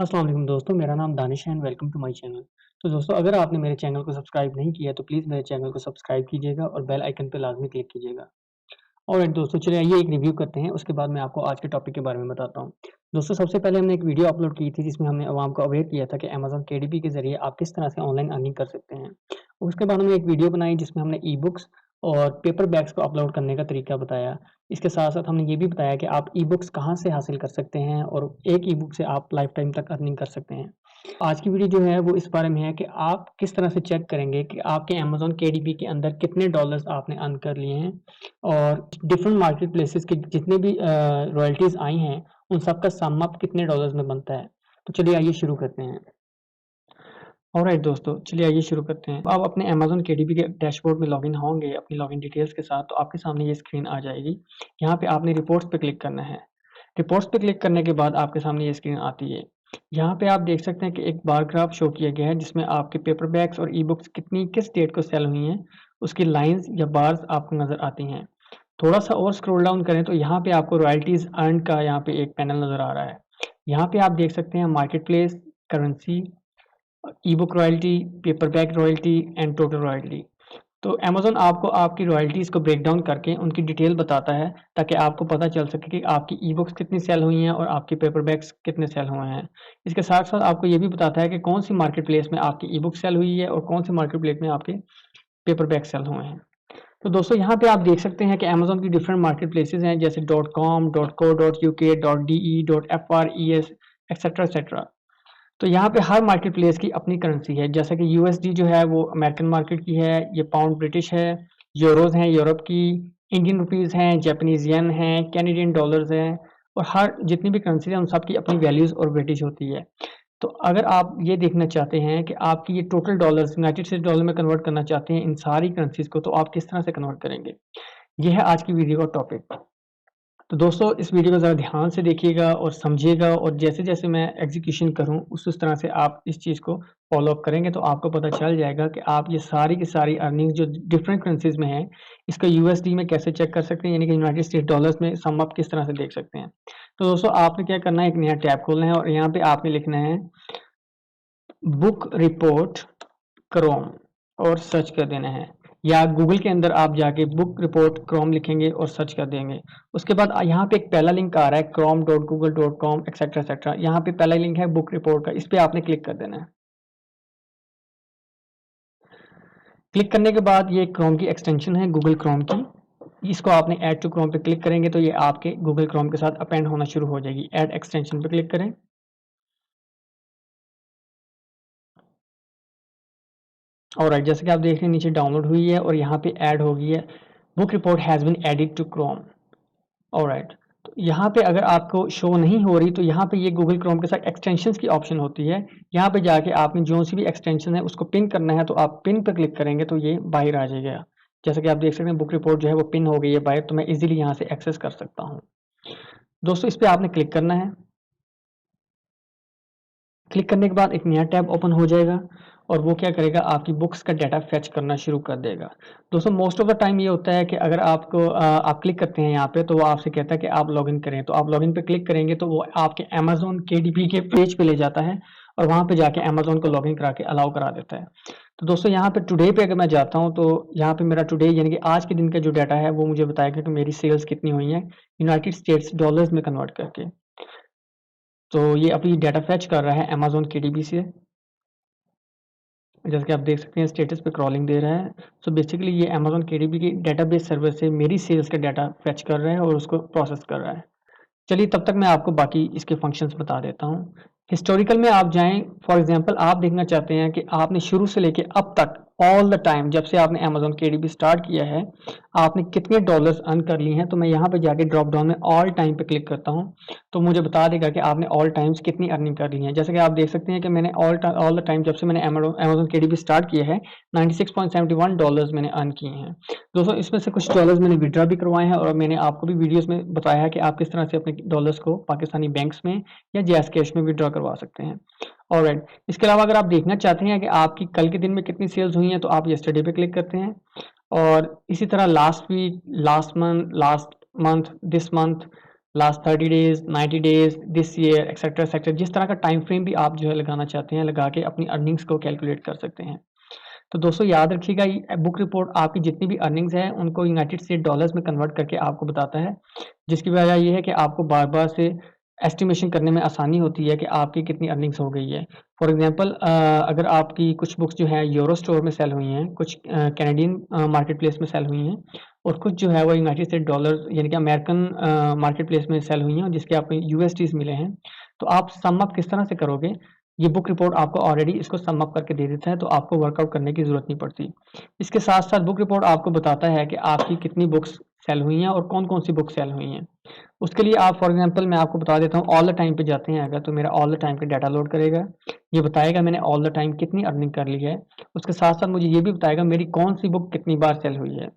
अस्सलाम वालेकुम दोस्तों, मेरा नाम दानिश है and welcome to my channel. तो दोस्तों, अगर आपने मेरे चैनल को सब्सक्राइब नहीं किया है, तो प्लीज़ मेरे चैनल को सब्सक्राइब कीजिएगा और बेल आइकन पे लाज़मी क्लिक कीजिएगा। ऑलराइट दोस्तों, चलिए आइए एक रिव्यू करते हैं, उसके बाद मैं आपको आज के टॉपिक के बारे में बताता हूँ। दोस्तों, सबसे पहले हमने एक वीडियो अपलोड की थी, जिसमें हमने अवाम को अवेयर किया था कि अमेज़न केडीपी के ज़रिए आप किस तरह से ऑनलाइन अर्निंग कर सकते हैं। उसके बाद हमने एक वीडियो बनाई, जिसमें हमने ई-बुक्स और पेपर बैग्स को अपलोड करने का तरीका बताया। इसके साथ-साथ हमने ये भी बताया कि आप ई-बुक्स कहाँ से हासिल कर सकते हैं और एक ई-बुक से आप लाइफ़ टाइम तक अर्निंग कर सकते हैं। आज की वीडियो जो है वो इस बारे में है कि आप किस तरह से चेक करेंगे कि आपके अमेज़न केडीपी के अंदर कितने डॉलर्स आपने अर्न कर लिए हैं और डिफरेंट मार्केट प्लेसेस के जितने भी रॉयल्टीज़ आई हैं, उन सब का सम अप कितने डॉलर्स में बनता है। तो चलिए आइए शुरू करते हैं। ऑलराइट दोस्तों, चलिए आइए शुरू करते हैं। आप अपने अमेज़न केडीपी के डैशबोर्ड में लॉगिन होंगे अपनी लॉगिन डिटेल्स के साथ, तो आपके सामने ये स्क्रीन आ जाएगी। यहाँ पे आपने रिपोर्ट्स पे क्लिक करना है। रिपोर्ट्स पे क्लिक करने के बाद आपके सामने ये स्क्रीन आती है। यहाँ पे आप देख सकते हैं कि एक बार ग्राफ शो किया गया है, जिसमें आपके पेपर बैग्स और ई-बुक्स किस डेट को सेल हुई हैं, उसकी लाइन्स या बार्स आपको नज़र आती हैं। थोड़ा-सा और स्क्रॉल डाउन करें तो यहाँ पे आपको रॉयल्टीज़ अर्न्ड का यहाँ पे एक पैनल नज़र आ रहा है। यहाँ पे आप देख सकते हैं market place, currency, e-book royalty, paper bag royalty and total royalty. तो अमेज़न आपको आपकी रॉयल्टीज़ को ब्रेक डाउन करके उनकी डिटेल बताता है, ताकि आपको पता चल सके कि आपकी ई-बुक्स कितनी सेल हुई हैं और आपके पेपर बैग्स कितने सेल हुए हैं। इसके साथ-साथ आपको ये भी बताता है कि कौन-सी मार्केट प्लेस में आपकी ई-बुक सेल हुई है और कौन-सी मार्केट प्लेस में आपके पेपर बैग सेल हुए हैं। तो दोस्तों, यहाँ पे आप देख सकते हैं कि अमेज़न की डिफरेंट मार्केट प्लेसेस हैं, जैसे .com, .co.uk, .de, .frees etcetera etcetera. तो यहाँ पे हर मार्केट प्लेस की अपनी करेंसी है, जैसा कि यूएसडी जो है वो अमेरिकन मार्केट की है, ये पाउंड ब्रिटिश है, यूरोज़ हैं यूरोप की, इंडियन रुपीज़ हैं, जापानीज़ येन हैं, कैनेडियन डॉलर्स हैं और हर जितनी भी करेंसी है उन सब की अपनी वैल्यूज़ और वेटेज होती है। तो अगर आप ये देखना चाहते हैं कि आपकी ये total dollars United states dollar में कन्वर्ट करना चाहते हैं इन सारी करेंसीज़ को, तो आप किस तरह से कन्वर्ट करेंगे? ये है आज की वीडियो का टॉपिक। तो दोस्तों, इस वीडियो को ज़रा ध्यान से देखिएगा और समझिएगा, और जैसे-जैसे मैं एग्ज़ीक्यूशन करूँ उस तरह से आप इस चीज़ को फ़ॉलो अप करेंगे, तो आपको पता चल जाएगा कि आप ये सारी की सारी अर्निंग्स जो डिफरेंट करेंसीज़ में हैं, इसका यूएसडी में कैसे चेक कर सकते हैं, यानी कि यूनाइटेड स्टेट्स डॉलर्स में सम अप किस तरह से देख सकते हैं। तो दोस्तों, आपने क्या करना है, एक नया टैब खोलना है और यहाँ पे आपने लिखना है बुक रिपोर्ट क्रोम और सर्च कर देना है, या गूगल के अंदर आप जाके बुक रिपोर्ट क्रोम लिखेंगे और सर्च कर देंगे। उसके बाद यहाँ पे एक पहला लिंक आ रहा है chrome.google.com एक्सेट्रा एक्सेट्रा। यहाँ पे पहला लिंक है बुक रिपोर्ट का, इस पे आपने क्लिक कर देना है। क्लिक करने के बाद ये क्रोम की एक्सटेंशन है गूगल क्रोम की, इसको आपने ऐड टू क्रोम पे क्लिक करेंगे तो ये आपके गूगल क्रोम के साथ अपेंड होना शुरू हो जाएगी। ऐड एक्सटेंशन पे क्लिक करें। ऑलराइट, जैसे कि आप देख रहे हैं नीचे डाउनलोड हुई है और यहाँ पे ऐड हो गई है, book report has been added to Chrome. Alright, तो यहाँ पे अगर आपको शो नहीं हो रही, तो यहाँ पे ये गूगल क्रोम के साथ एक्सटेंशंस की ऑप्शन होती है। यहाँ पे जाके आपने जो सी भी एक्सटेंशन है उसको पिन करना है, तो आप पिन पे क्लिक करेंगे तो ये बाहर आ जाएगा। जैसा कि आप देख सकते हैं बुक रिपोर्ट जो है वो पिन हो गई है बाहर, तो मैं इजीली यहाँ से एक्सेस कर सकता हूँ। दोस्तों, इस पे आपने क्लिक करना है। क्लिक करने के बाद एक नया टैब ओपन हो जाएगा और वो क्या करेगा, आपकी बुक्स का डाटा फेच करना शुरू कर देगा। दोस्तों, मोस्ट ऑफ द टाइम ये होता है कि अगर आपको आप क्लिक करते हैं यहाँ पे, तो वो आपसे कहता है कि आप लॉगिन करें, तो आप लॉगिन पे क्लिक करेंगे तो वो आपके अमेज़न केडीपी के पेज पे ले जाता है और वहाँ पे जाके अमेज़न को लॉगिन करा के अलाउ करा देता है। तो दोस्तों, यहाँ पे टुडे पे अगर मैं जाता हूँ, तो यहाँ पे मेरा टुडे यानी कि आज के दिन का जो डाटा है वो मुझे बताएगा कि मेरी सेल्स कितनी हुई हैं यूनाइटेड स्टेट्स डॉलर्स में कन्वर्ट करके। तो ये अभी डाटा फेच कर रहा है अमेज़न केडीपी से। जैसे कि आप देख सकते हैं स्टेटस पे क्रॉलिंग दे रहा है। सो बेसिकली ये अमेज़न केडीबी की डेटाबेस सर्वर से मेरी सेल्स का डाटा फेच कर रहा है और उसको प्रोसेस कर रहा है। चलिए, तब तक मैं आपको बाकी इसके फंक्शंस बता देता हूँ। हिस्टोरिकल में आप जाएँ, फॉर एग्ज़ाम्पल आप देखना चाहते हैं कि आपने शुरू से लेके अब तक ऑल द टाइम जब से आपने अमेज़न केडीबी स्टार्ट किया है, आपने कितने डॉलर्स अर्न कर लिए हैं, तो मैं यहाँ पे जाके ड्रॉप डाउन में ऑल टाइम पे क्लिक करता हूँ, तो मुझे बता देगा कि आपने ऑल टाइम्स कितनी अर्निंग कर ली है। जैसे कि आप देख सकते हैं कि मैंने ऑल द टाइम जब से मैंने अमेज़न केडीबी स्टार्ट किया है, $96.71 मैंने अर्न किए हैं। दोस्तों, इसमें से कुछ डॉलर्स मैंने विथड्रॉ भी करवाए हैं और मैंने आपको भी वीडियोज़ में बताया है कि आप किस तरह से अपने डॉलर्स को पाकिस्तानी बैंक्स में या जैज़ कैश में विथड्रॉ करवा सकते हैं। ऑलराइट, इसके अलावा अगर आप देखना चाहते हैं कि आपकी कल के दिन में कितनी सेल्स हुई हैं, तो आप यस्टरडे पे क्लिक करते हैं और इसी तरह last week, last month, this month, last 30 days, 90 days, this year, etcetera etcetera, जिस तरह का टाइम फ्रेम भी आप जो है लगाना चाहते हैं लगा के अपनी अर्निंग्स को कैलकुलेट कर सकते हैं। तो दोस्तों याद रखिएगा, ये बुक रिपोर्ट आपकी जितनी भी अर्निंग्स हैं उनको यूनाइटेड स्टेट डॉलर्स में कन्वर्ट करके आपको बताता है, जिसकी वजह ये है कि आपको बार बार से एस्टिमेशन करने में आसानी होती है कि आपकी कितनी अर्निंग्स हो गई है। फॉर एग्जांपल अगर आपकी कुछ बुक्स जो है यूरो स्टोर में सेल हुई हैं, कुछ कैनेडियन मार्केट प्लेस में सेल हुई हैं, और कुछ जो है वो यूनाइटेड स्टेट डॉलर यानी कि अमेरिकन मार्केट प्लेस में सेल हुई हैं और जिसके आपको यूएसडीज मिले हैं, तो आप सम अप किस तरह से करोगे, ये बुक रिपोर्ट आपको ऑलरेडी इसको सम अप करके दे देता है, तो आपको वर्कआउट करने की ज़रूरत नहीं पड़ती। इसके साथ-साथ बुक रिपोर्ट आपको बताता है कि आपकी कितनी बुक्स सेल हुई हैं और कौन-कौन सी बुक सेल हुई हैं। उसके लिए आप फॉर एग्ज़ाम्पल मैं आपको बता देता हूँ, ऑल द टाइम पे जाते हैं अगर, तो मेरा ऑल द टाइम का डाटा लोड करेगा। ये बताएगा मैंने ऑल द टाइम कितनी अर्निंग कर ली है। उसके साथ-साथ मुझे ये भी बताएगा मेरी कौन-सी बुक कितनी बार सेल हुई है।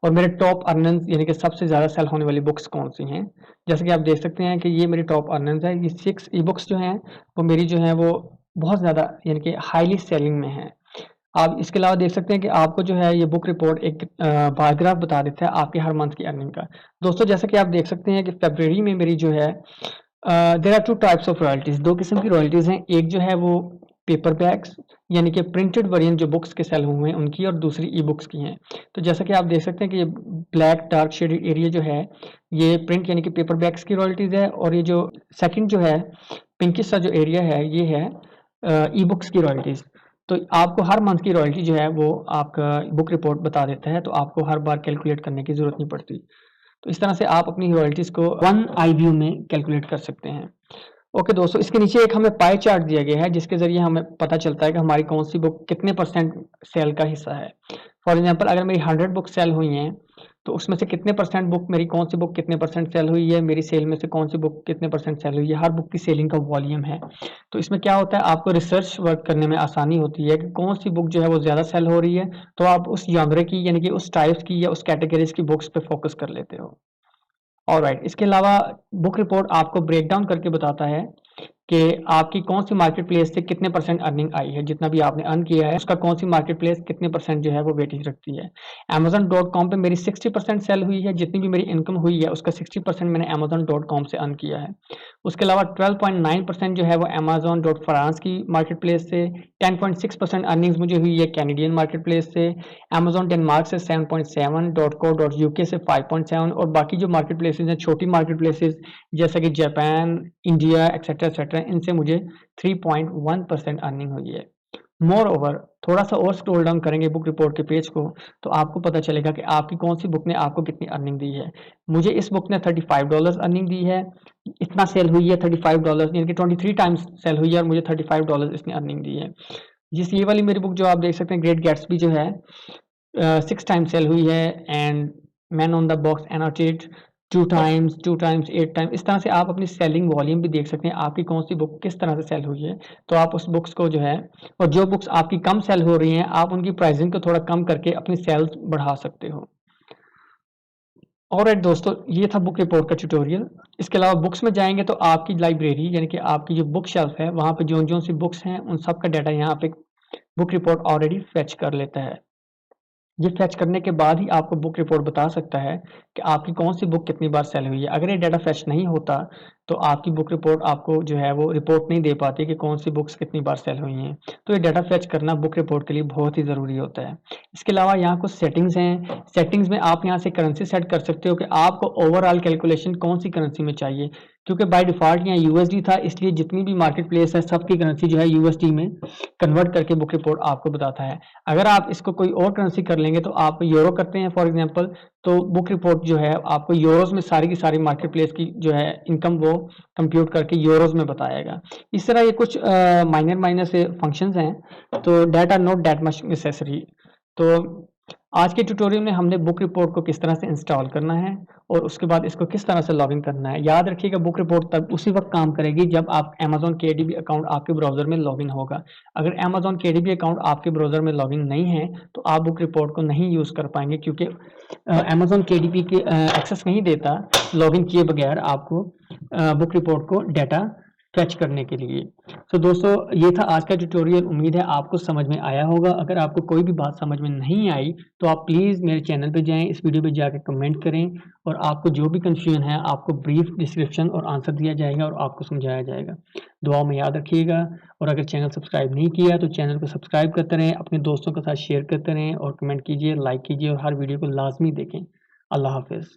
और मेरे टॉप अर्नर्स यानी कि सबसे ज़्यादा सेल होने वाली बुक्स कौन-सी हैं। जैसे कि आप देख सकते हैं कि ये मेरी टॉप अर्नर्स है। ये 6 ई-बुक्स जो हैं, वो मेरी जो हैं वो बहुत ज़्यादा यानी कि हाइली सेलिंग में हैं। आप इसके अलावा देख सकते हैं कि आपको जो है ये बुक रिपोर्ट एक बार ग्राफ बता देता है आपके हर मंथ की अर्निंग का। दोस्तों जैसा कि आप देख सकते हैं कि फ़रवरी में मेरी जो है there are 2 types of royalties, 2 किस्म की रॉयल्टीज़ हैं। एक जो है वो पेपर बैग्स यानी कि प्रिंटेड वेरिएंट जो बुक्स के सेल हुए हैं उनकी, और दूसरी ई-बुक्स की हैं। तो जैसा कि आप देख सकते हैं कि ये ब्लैक डार्क शेडेड एरिया जो है, ये प्रिंट यानी कि पेपर बैग्स की रॉयल्टीज़ है, और ये जो सेकंड जो है पिंकिश सा जो एरिया है, ये है ई-बुक्स की रॉयल्टीज़। तो आपको हर मंथ की रॉयल्टी जो है वो आपका बुक रिपोर्ट बता देता है, तो आपको हर बार कैलकुलेट करने की ज़रूरत नहीं पड़ती। तो इस तरह से आप अपनी रॉयल्टीज़ को वन आई व्यू में कैलकुलेट कर सकते हैं। ओके दोस्तों, इसके नीचे एक हमें पाई चार्ट दिया गया है जिसके ज़रिए हमें पता चलता है कि हमारी कौन-सी बुक कितने परसेंट सेल का हिस्सा है। फॉर एग्ज़ाम्पल अगर मेरी 100 बुक सेल हुई हैं, तो उसमें से कितने परसेंट बुक मेरी कौन-सी बुक कितने परसेंट सेल हुई है, मेरी सेल में से कौन-सी बुक कितने परसेंट सेल हुई है, हर बुक की सेलिंग का वॉल्यूम है। तो इसमें क्या होता है, आपको रिसर्च वर्क करने में आसानी होती है कि कौन-सी बुक जो है वो ज़्यादा सेल हो रही है, तो आप उस जॉनर की यानी कि उस टाइप्स की या उस कैटेगरीज़ की बुक्स पे फ़ोकस कर लेते हो। ऑलराइट, इसके अलावा बुक रिपोर्ट आपको ब्रेक डाउन करके बताता है कि आपकी कौन सी मार्केट प्लेस से कितने परसेंट अर्निंग आई है, जितना भी आपने अर्न किया है उसका कौन सी मार्केट प्लेस कितने परसेंट जो है वो वेटेज रखती है। Amazon.com पे मेरी 60% सेल हुई है, जितनी भी मेरी इनकम हुई है उसका 60% मैंने Amazon.com से अर्न किया है। उसके अलावा 12.9% जो है वो Amazon.France की मार्केट प्लेस से, 10.6% अर्निंग्स मुझे हुई है कैनेडियन मार्केट प्लेस से, Amazon डेनमार्क से 7.7, .co.uk से 5.7, और बाकी जो मार्केट प्लेसेस हैं छोटी मार्केट प्लेसेस जैसा कि जापान, इंडिया एक्सेट्रा एक्सेट्रा, इनसे मुझे 3.1% अर्निंग हुई है। मोर ओवर थोड़ा सा और स्क्रॉल डाउन करेंगे बुक रिपोर्ट के पेज को, तो आपको पता चलेगा कि आपकी कौन सी बुक ने आपको कितनी अर्निंग दी है। मुझे इस बुक ने $35 अर्निंग दी है, इतना सेल हुई है $35 यानी कि 23 टाइम्स सेल हुई है और मुझे $35 इसने अर्निंग दी है। जिस ये वाली मेरी बुक जो आप देख सकते हैं ग्रेट गैट्सबी जो है 6 टाइम्स सेल हुई है, and man on the box annotate 2 times 8 times, इस तरह से आप अपनी सेलिंग वॉल्यूम भी देख सकते हैं आपकी कौन सी बुक किस तरह से सेल हुई है। तो आप उस बुक्स को जो है, और जो बुक्स आपकी कम सेल हो रही हैं आप उनकी प्राइसिंग को थोड़ा कम करके अपनी सेल्स बढ़ा सकते हो। ऑलराइट दोस्तों, ये था बुक रिपोर्ट का ट्यूटोरियल। इसके अलावा बुक्स में जाएंगे तो आपकी लाइब्रेरी यानी कि आपकी जो बुक शेल्फ है वहाँ पे जो सी बुक्स हैं उन सब का डाटा यहाँ पे बुक रिपोर्ट ऑलरेडी फेच कर लेता है। ये फेच करने के बाद ही आपको बुक रिपोर्ट बता सकता है कि आपकी कौन सी बुक कितनी बार सेल हुई है। अगर ये डाटा फेच नहीं होता तो आपकी बुक रिपोर्ट आपको जो है वो रिपोर्ट नहीं दे पाती कि कौन सी बुक्स कितनी बार सेल हुई हैं। तो ये डाटा फेच करना बुक रिपोर्ट के लिए बहुत ही ज़रूरी होता है। इसके अलावा यहाँ कुछ सेटिंग्स हैं। सेटिंग्स में आप यहाँ से करेंसी सेट कर सकते हो कि आपको ओवरऑल कैलकुलेशन कौन सी करेंसी में चाहिए, क्योंकि बाय डिफ़ॉल्ट यहाँ यूएसडी था, इसलिए जितनी भी मार्केट प्लेस है सबकी करेंसी जो है यूएसडी में कन्वर्ट करके बुक रिपोर्ट आपको बताता है। अगर आप इसको कोई और करेंसी कर लेंगे, तो आप यूरो करते हैं फॉर एग्जांपल, तो बुक रिपोर्ट जो है आपको यूरोज़ में सारी की सारी मार्केट प्लेस की जो है इनकम वो कंप्यूट करके यूरोज़ में बताएगा। इस तरह ये कुछ माइनर से फंक्शंस हैं, तो that are not that much necessary. तो आज के ट्यूटोरियल में हमने बुक रिपोर्ट को किस तरह से इंस्टॉल करना है और उसके बाद इसको किस तरह से लॉगिन करना है। याद रखिएगा बुक रिपोर्ट तब उसी वक्त काम करेगी जब आप Amazon KDB अकाउंट आपके ब्राउज़र में लॉगिन होगा। अगर Amazon KDB अकाउंट आपके ब्राउज़र में लॉगिन नहीं है तो आप बुक रिपोर्ट को नहीं यूज़ कर पाएंगे, क्योंकि Amazon KDB के एक्सेस नहीं देता लॉगिन किए बगैर आपको बुक रिपोर्ट को डाटा कैच करने के लिए। तो दोस्तों ये था आज का ट्यूटोरियल, उम्मीद है आपको समझ में आया होगा। अगर आपको कोई भी बात समझ में नहीं आई तो आप प्लीज़ मेरे चैनल पे जाएँ, इस वीडियो पे जाके कमेंट करें और आपको जो भी कन्फ्यूजन है आपको ब्रीफ डिस्क्रिप्शन और आंसर दिया जाएगा और आपको समझाया जाएगा। दुआओं में याद रखिएगा और अगर चैनल सब्सक्राइब नहीं किया तो चैनल को सब्सक्राइब करते रहें, अपने दोस्तों के साथ शेयर करते रहें और कमेंट कीजिए, लाइक कीजिए और हर वीडियो को लाज़मी देखें। अल्लाह हाफ़िज़।